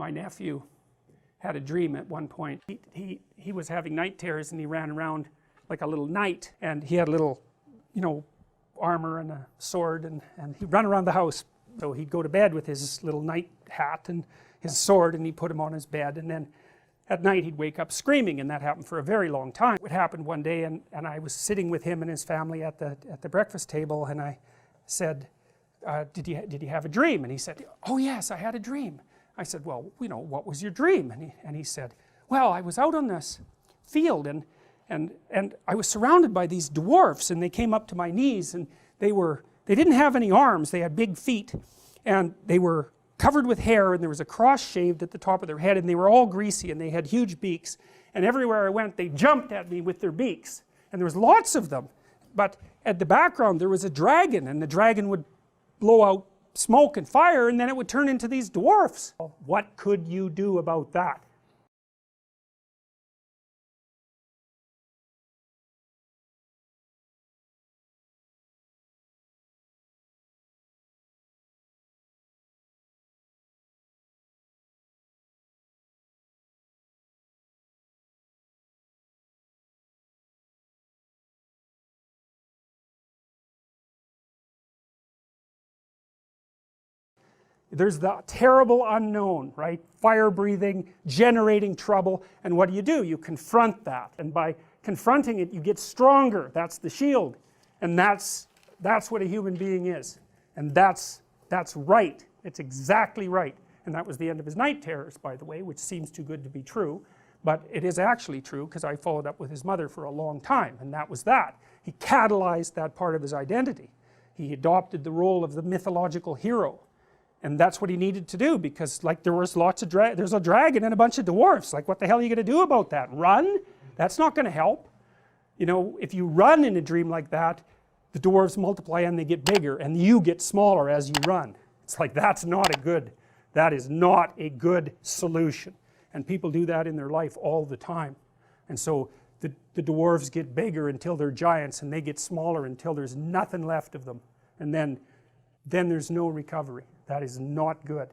My nephew had a dream at one point. He was having night terrors, and he ran around like a little knight, and he had a little, armor and a sword, and he'd run around the house. So he'd go to bed with his little night hat and his sword, and he'd put him on his bed, and then at night he'd wake up screaming, and that happened for a very long time. It happened one day, and I was sitting with him and his family at the breakfast table, and I said, did you have a dream? And he said, oh yes, I had a dream. I said, well, what was your dream? And he said, well, I was out on this field, and I was surrounded by these dwarfs, and they came up to my knees, and they didn't have any arms, they had big feet, and they were covered with hair, and there was a cross shaved at the top of their head, and they were all greasy, and they had huge beaks, and everywhere I went they jumped at me with their beaks, and there was lots of them. But at the background there was a dragon, and the dragon would blow out smoke and fire, and then it would turn into these dwarfs. What could you do about that? There's the terrible unknown, right? Fire breathing, generating trouble, and what do? You confront that, and by confronting it you get stronger. That's the shield, and that's what a human being is, and that's right. It's exactly right. And that was the end of his night terrors, by the way, which seems too good to be true, but it is actually true, because I followed up with his mother for a long time, and that was that. He catalyzed that part of his identity. He adopted the role of the mythological hero. And that's what he needed to do, because like there was lots of there's a dragon and a bunch of dwarfs. Like, what the hell are you going to do about that? Run? That's not going to help. If you run in a dream like that, the dwarves multiply and they get bigger, and you get smaller as you run. It's like, that is not a good solution, and people do that in their life all the time. And so the dwarves get bigger until they're giants, and they get smaller until there's nothing left of them, and then there's no recovery. That is not good.